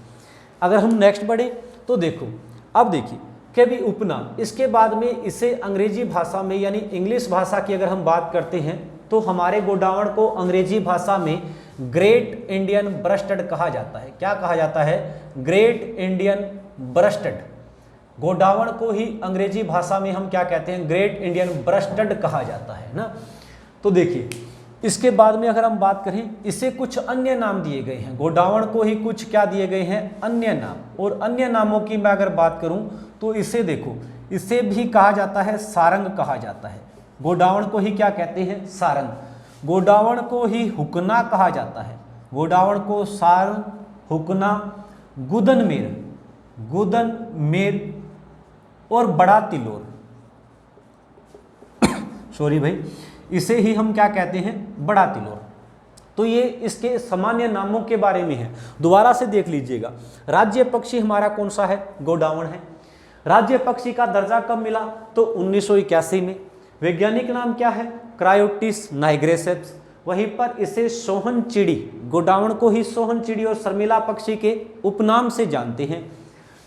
अगर हम नेक्स्ट बढ़े तो देखो, अब देखिए के भी उपनाम। इसके बाद में इसे अंग्रेजी भाषा में यानी इंग्लिश भाषा की अगर हम बात करते हैं तो हमारे गोडावण को अंग्रेजी भाषा में ग्रेट इंडियन ब्रस्टड कहा जाता है। क्या कहा जाता है? Great Indian ब्रस्टड। गोडावण को ही अंग्रेजी भाषा में हम क्या कहते हैं? ग्रेट इंडियन ब्रस्टड कहा जाता है ना। तो देखिए इसके बाद में अगर हम बात करें, इसे कुछ अन्य नाम दिए गए हैं। गोडावण को ही कुछ क्या दिए गए हैं? अन्य नाम। और अन्य नामों की मैं अगर बात करूं तो इसे देखो, इसे भी कहा जाता है सारंग कहा जाता है। गोडावण को ही क्या कहते हैं? सारंग। गोडावण को ही हुकना कहा जाता है। गोडावण को सारंग, हुकना, गुदनमेर, गुदनमेर और बड़ा तिलोर सॉरी भाई, इसे ही हम क्या कहते हैं? बड़ा तिलोर। तो ये इसके सामान्य नामों के बारे में है। दोबारा से देख लीजिएगा, राज्य पक्षी हमारा कौन सा है? गोडावण है। राज्य पक्षी का दर्जा कब मिला? तो 1981 में। वैज्ञानिक नाम क्या है? क्रायोटिस नाइग्रेसेप्स। वहीं पर इसे सोहन चिड़ी, गोडावण को ही सोहन चिड़ी और शर्मिला पक्षी के उपनाम से जानते हैं।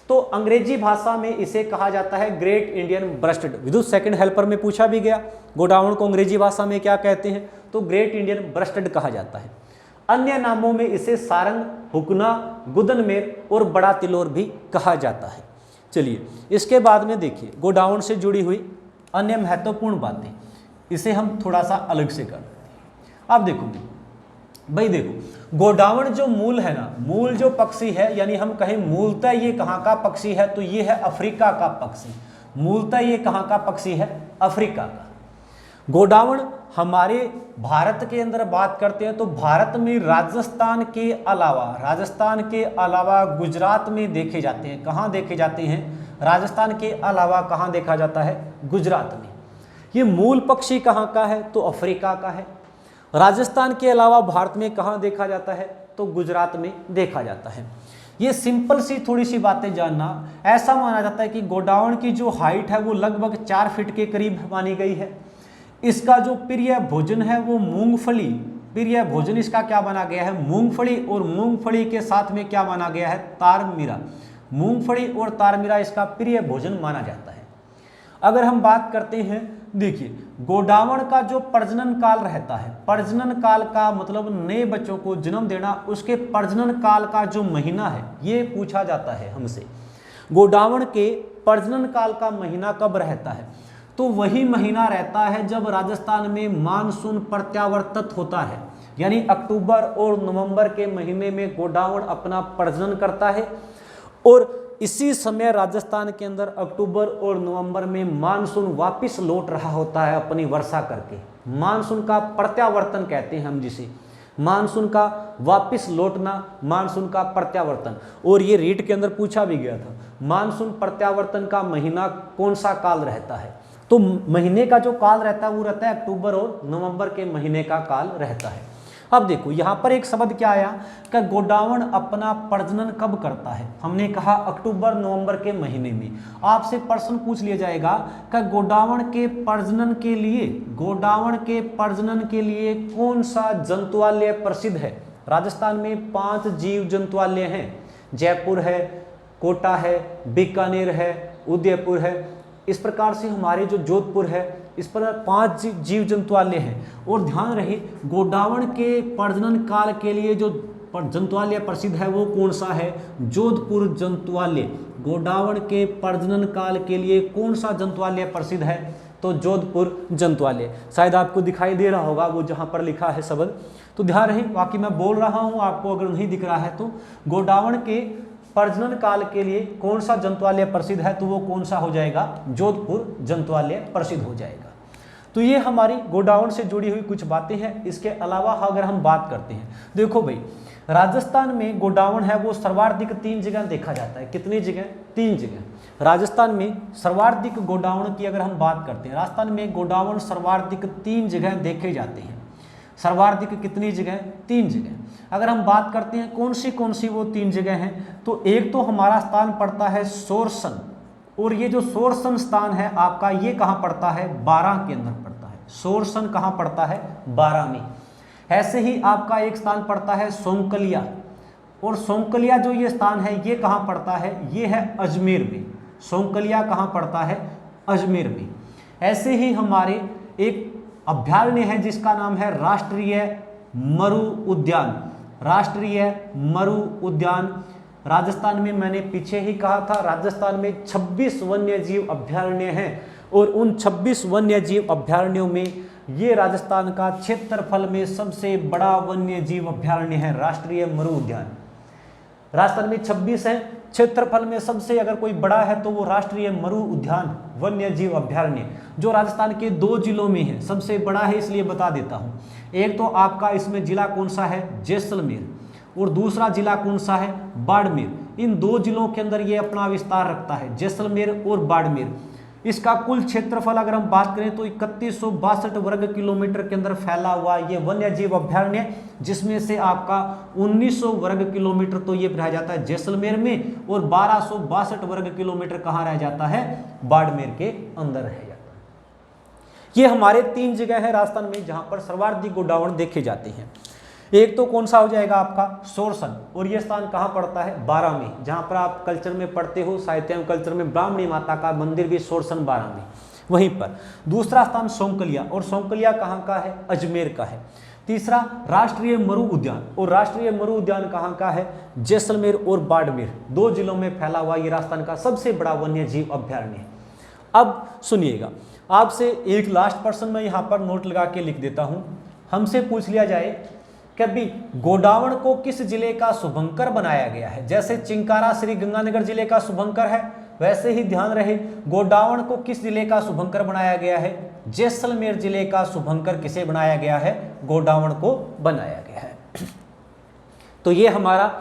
तो अंग्रेजी भाषा में इसे कहा जाता है ग्रेट इंडियन ब्रस्टड। विदुत सेकंड हेल्पर में पूछा भी गया, गोडावण को अंग्रेजी भाषा में क्या कहते हैं? तो ग्रेट इंडियन ब्रस्टड कहा जाता है। अन्य नामों में इसे सारंग, हुकना, गुदनमेर और बड़ा तिलोर भी कहा जाता है। चलिए इसके बाद में देखिए गोडावण से जुड़ी हुई अन्य महत्वपूर्ण बातें, इसे हम थोड़ा सा अलग से कर देते हैं। अब देखो भाई, देखो गोडावण जो मूल है ना, मूल जो पक्षी है, यानी हम कहें मूलतः ये कहाँ का पक्षी है? तो ये है अफ्रीका का पक्षी। मूलतः ये कहाँ का पक्षी है? अफ्रीका का। गोडावण हमारे भारत के अंदर बात करते हैं तो भारत में राजस्थान के अलावा गुजरात में देखे जाते हैं। कहाँ देखे जाते हैं? राजस्थान के अलावा कहाँ देखा जाता है? गुजरात में। ये मूल पक्षी कहाँ का है? तो अफ्रीका का है। राजस्थान के अलावा भारत में कहाँ देखा जाता है? तो गुजरात में देखा जाता है। ये सिंपल सी थोड़ी सी बातें जानना। ऐसा माना जाता है कि गोडावण की जो हाइट है वो लगभग 4 फीट के करीब मानी गई है। इसका जो प्रिय भोजन है वो मूंगफली, प्रिय भोजन इसका क्या माना गया है? मूंगफली। और मूंगफली के साथ में क्या माना गया है? तारमीरा। मूंगफली और तारमीरा इसका प्रिय भोजन माना जाता है। अगर हम बात करते हैं, देखिए गोडावण का जो प्रजनन काल रहता है, प्रजनन काल का मतलब नए बच्चों को जन्म देना, उसके प्रजनन काल का जो महीना है ये पूछा जाता है हमसे। गोडावण के प्रजनन काल का महीना कब रहता है? तो वही महीना रहता है जब राजस्थान में मानसून प्रत्यावर्तित होता है, यानी अक्टूबर और नवंबर के महीने में गोडावण अपना प्रजनन करता है। और इसी समय राजस्थान के अंदर अक्टूबर और नवंबर में मानसून वापस लौट रहा होता है अपनी वर्षा करके। मानसून का प्रत्यावर्तन कहते हैं हम जिसे, मानसून का वापस लौटना, मानसून का प्रत्यावर्तन। और ये रीट के अंदर पूछा भी गया था, मानसून प्रत्यावर्तन का महीना कौन सा काल रहता है? तो महीने का जो काल रहता है वो रहता है अक्टूबर और नवंबर के महीने का काल रहता है। अब देखो यहाँ पर एक शब्द क्या आया कि गोडावण अपना प्रजनन कब करता है? हमने कहा अक्टूबर नवंबर के महीने में। आपसे प्रश्न पूछ लिया जाएगा कि गोडावण के प्रजनन के लिए कौन सा जंतुआलय प्रसिद्ध है? राजस्थान में 5 जीव जंतुआलय हैं। जयपुर है, कोटा है, बीकानेर है, उदयपुर है। इस प्रकार से हमारे जो जोधपुर है, इस पर 5 जीव जंतुआलय हैं। और ध्यान रहे गोडावण के प्रजनन काल के लिए जो जंतुआलय प्रसिद्ध है वो कौन सा है? जोधपुर जंतुआलय। गोडावण के प्रजनन काल के लिए कौन सा जंतुआलय प्रसिद्ध है? तो जोधपुर जंतुआलय। शायद आपको दिखाई दे रहा होगा वो जहाँ पर लिखा है शब्द, तो ध्यान रहे, बाकी मैं बोल रहा हूँ, आपको अगर नहीं दिख रहा है तो गोडावण के प्रजनन काल के लिए कौन सा जंतुआलय प्रसिद्ध है? तो वो कौन सा हो जाएगा? जोधपुर जंतुआलय प्रसिद्ध हो जाएगा। तो ये हमारी गोडावण से जुड़ी हुई कुछ बातें हैं। इसके अलावा अगर हम बात करते हैं, देखो भाई राजस्थान में गोडावण है वो सर्वाधिक 3 जगह देखा जाता है। कितनी जगह? 3 जगह। राजस्थान में सर्वाधिक गोडावण की अगर हम बात करते हैं, राजस्थान में गोडावण सर्वाधिक 3 जगह देखे जाते हैं। सर्वाधिक कितनी जगह? 3 जगह। अगर हम बात करते हैं कौन सी वो 3 जगह हैं, तो एक तो हमारा स्थान पड़ता है सोरसन। और ये जो सोरसन स्थान है आपका, ये कहाँ पड़ता है? 12 के अंदर पड़ता है। सोरसन कहाँ पड़ता है? 12 में। ऐसे ही आपका एक स्थान पड़ता है सोंकलिया। और सोंकलिया जो ये स्थान है ये कहाँ पड़ता है? ये है अजमेर में। सौंकलिया कहाँ पड़ता है? अजमेर में। ऐसे ही हमारे एक अभयारण्य है जिसका नाम है राष्ट्रीय मरु उद्यान। राष्ट्रीय मरु उद्यान राजस्थान में, मैंने पीछे ही कहा था, राजस्थान में 26 वन्य जीव अभयारण्य हैं और उन 26 वन्य जीव अभयारण्यों में ये राजस्थान का क्षेत्रफल में सबसे बड़ा वन्य जीव अभयारण्य है राष्ट्रीय मरु उद्यान। राजस्थान में 26 है, क्षेत्रफल में सबसे अगर कोई बड़ा है तो वो राष्ट्रीय मरु उद्यान वन्य जीव अभयारण्य जो राजस्थान के 2 जिलों में है, सबसे बड़ा है, इसलिए बता देता हूँ। एक तो आपका इसमें जिला कौन सा है? जैसलमेर, और दूसरा जिला कौन सा है? बाड़मेर। इन 2 जिलों के अंदर ये अपना विस्तार रखता है, जैसलमेर और बाड़मेर। इसका कुल क्षेत्रफल अगर हम बात करें तो 3162 वर्ग किलोमीटर के अंदर फैला हुआ ये वन्य जीव अभयारण्य, जिसमें से आपका 1900 वर्ग किलोमीटर तो ये रह जाता है जैसलमेर में और 1262 वर्ग किलोमीटर कहाँ रह जाता है? बाड़मेर के अंदर रह जाता है। ये हमारे 3 जगह है राजस्थान में जहां पर सर्वाधिक गोडावण देखे जाते हैं। एक तो कौन सा हो जाएगा आपका? सोरसन, और ये स्थान कहाँ पड़ता है? बारा में, जहाँ पर आप कल्चर में पढ़ते हो, साहित्य एवं कल्चर में ब्राह्मणी माता का मंदिर भी सोरसन बारा में, वहीं पर। दूसरा स्थान सौंकलिया, और सौंकलिया कहाँ का है? अजमेर का है। तीसरा राष्ट्रीय मरु उद्यान, और राष्ट्रीय मरु उद्यान कहाँ का है? जैसलमेर और बाड़मेर 2 जिलों में फैला हुआ ये राजस्थान का सबसे बड़ा वन्य जीव अभयारण्य है। अब सुनिएगा, आपसे एक लास्ट पर्सन मैं यहाँ पर नोट लगा के लिख देता हूँ। हमसे पूछ लिया जाए कभी गोडावण को किस जिले का शुभंकर बनाया गया है? जैसे चिंकारा श्री गंगानगर जिले का शुभंकर है, वैसे ही ध्यान रहे गोडावण को किस जिले का शुभंकर बनाया गया है? जैसलमेर जिले का शुभंकर किसे बनाया गया है? गोडावण को बनाया गया है। तो ये हमारा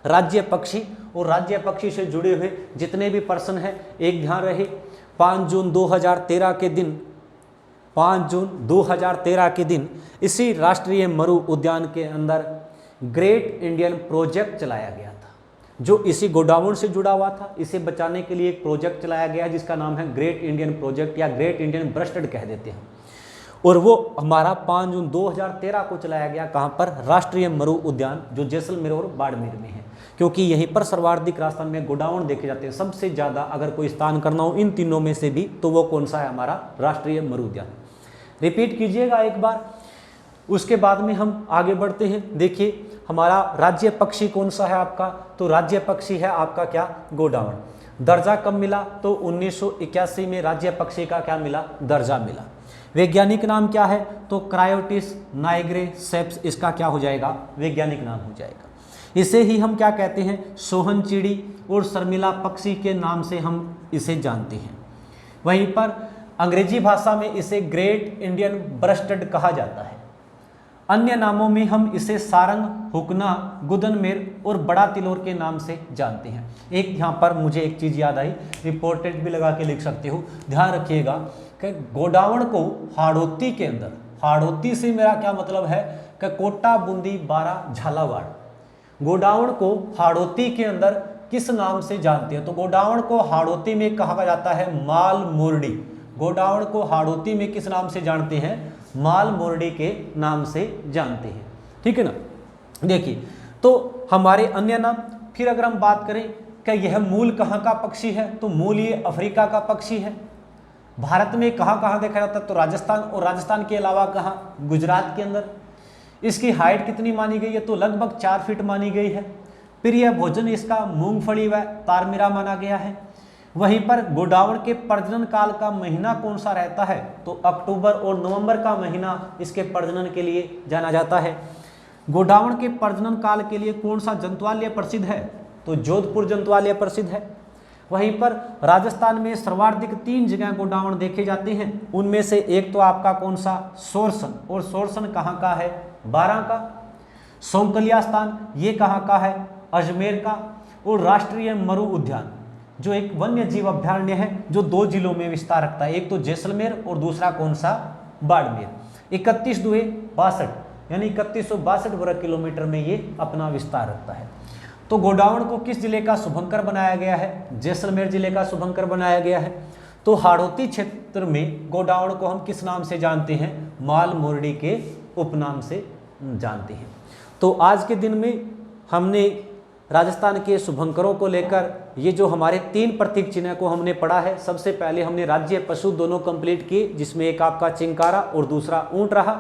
राज्य पक्षी और राज्य पक्षी से जुड़े हुए जितने भी पर्सन हैं, एक ध्यान रहे 5 जून 2013 के दिन, 5 जून 2013 के दिन इसी राष्ट्रीय मरु उद्यान के अंदर ग्रेट इंडियन प्रोजेक्ट चलाया गया था, जो इसी गोडावण से जुड़ा हुआ था। इसे बचाने के लिए एक प्रोजेक्ट चलाया गया है जिसका नाम है ग्रेट इंडियन प्रोजेक्ट या ग्रेट इंडियन ब्रस्टड कह देते हैं। और वो हमारा 5 जून 2013 को चलाया गया कहाँ पर? राष्ट्रीय मरु उद्यान जो जैसलमेर और बाड़मेर में है, क्योंकि यहीं पर सर्वाधिक राजस्थान में गोडावण देखे जाते हैं। सबसे ज़्यादा अगर कोई स्थान करना हो इन तीनों में से भी तो वो कौन सा है? हमारा राष्ट्रीय मरु उद्यान। रिपीट कीजिएगा एक बार, उसके बाद में हम आगे बढ़ते हैं। देखिए हमारा राज्य पक्षी कौन सा है आपका? तो राज्य पक्षी है आपका क्या? गोडावण। दर्जा कब मिला? तो 1981 में राज्य पक्षी का क्या मिला? दर्जा मिला। वैज्ञानिक नाम क्या है? तो क्रायोटिस नाइग्रे सेप्स इसका क्या हो जाएगा? वैज्ञानिक नाम हो जाएगा। इसे ही हम क्या कहते हैं? सोहन चिड़ी और शर्मिला पक्षी के नाम से हम इसे जानते हैं। वहीं पर अंग्रेजी भाषा में इसे ग्रेट इंडियन ब्रस्टड कहा जाता है। अन्य नामों में हम इसे सारंग, हुकना, गुदनमेर और बड़ा तिलोर के नाम से जानते हैं। एक यहाँ पर मुझे एक चीज़ याद आई, इंपॉर्टेंट भी लगा के लिख सकते हो, ध्यान रखिएगा कि गोडावण को हाड़ौती के अंदर, हाड़ौती से मेरा क्या मतलब है कि कोटा, बूंदी, बारा, झालावाड़, गोडावण को हाड़ौती के अंदर किस नाम से जानते हैं? तो गोडावण को हाड़ौती में कहा जाता है माल मोरडी। गोडावण को हाड़ौती में किस नाम से जानते हैं? माल मोरडी के नाम से जानते हैं। ठीक है ना। देखिए तो हमारे अन्य नाम, फिर अगर हम बात करें कि यह मूल कहाँ का पक्षी है, तो मूल ये अफ्रीका का पक्षी है। भारत में कहाँ कहाँ देखा जाता है? तो राजस्थान, और राजस्थान के अलावा कहाँ? गुजरात के अंदर। इसकी हाइट कितनी मानी गई है? तो लगभग 4 फीट मानी गई है। फिर यह भोजन इसका मूंगफली व तारमीरा माना गया है। वहीं पर गोडावण के प्रजनन काल का महीना कौन सा रहता है? तो अक्टूबर और नवंबर का महीना इसके प्रजनन के लिए जाना जाता है। गोडावण के प्रजनन काल के लिए कौन सा जंतुआलय प्रसिद्ध है? तो जोधपुर जंतुआलय प्रसिद्ध है। वहीं पर राजस्थान में सर्वाधिक 3 जगह गोडावण देखे जाते हैं। उनमें से एक तो आपका कौन सा? सोरसन, और सोरसन कहाँ का है? बारा का। सौंकलिया स्थान ये कहाँ का है? अजमेर का। और राष्ट्रीय मरु उद्यान जो एक वन्य जीव अभयारण्य है जो 2 जिलों में विस्तार रखता है, एक तो जैसलमेर और दूसरा कौन सा? बाड़मेर। 31/2/62 यानी 3162 वर्ग किलोमीटर में ये अपना विस्तार रखता है। तो गोडावण को किस जिले का शुभंकर बनाया गया है? जैसलमेर जिले का शुभंकर बनाया गया है। तो हाड़ौती क्षेत्र में गोडावण को हम किस नाम से जानते हैं? माल मोरडी के उपनाम से जानते हैं। तो आज के दिन में हमने राजस्थान के शुभंकरों को लेकर ये जो हमारे 3 प्रतीक चिन्ह को हमने पढ़ा है। सबसे पहले हमने राज्य पशु दोनों कंप्लीट किए, जिसमें एक आपका चिंकारा और दूसरा ऊंट रहा।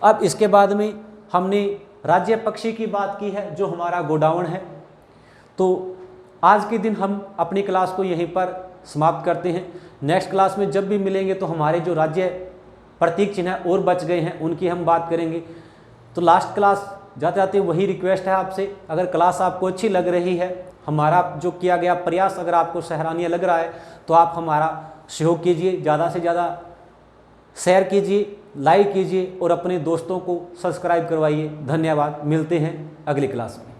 अब इसके बाद में हमने राज्य पक्षी की बात की है, जो हमारा गोडाउन है। तो आज के दिन हम अपनी क्लास को यहीं पर समाप्त करते हैं। नेक्स्ट क्लास में जब भी मिलेंगे तो हमारे जो राज्य प्रतीक चिन्ह और बच गए हैं उनकी हम बात करेंगे। तो लास्ट क्लास जाते जाते वही रिक्वेस्ट है आपसे, अगर क्लास आपको अच्छी लग रही है, हमारा जो किया गया प्रयास अगर आपको सराहनीय लग रहा है, तो आप हमारा सहयोग कीजिए, ज़्यादा से ज़्यादा शेयर कीजिए, लाइक कीजिए और अपने दोस्तों को सब्सक्राइब करवाइए। धन्यवाद, मिलते हैं अगली क्लास में।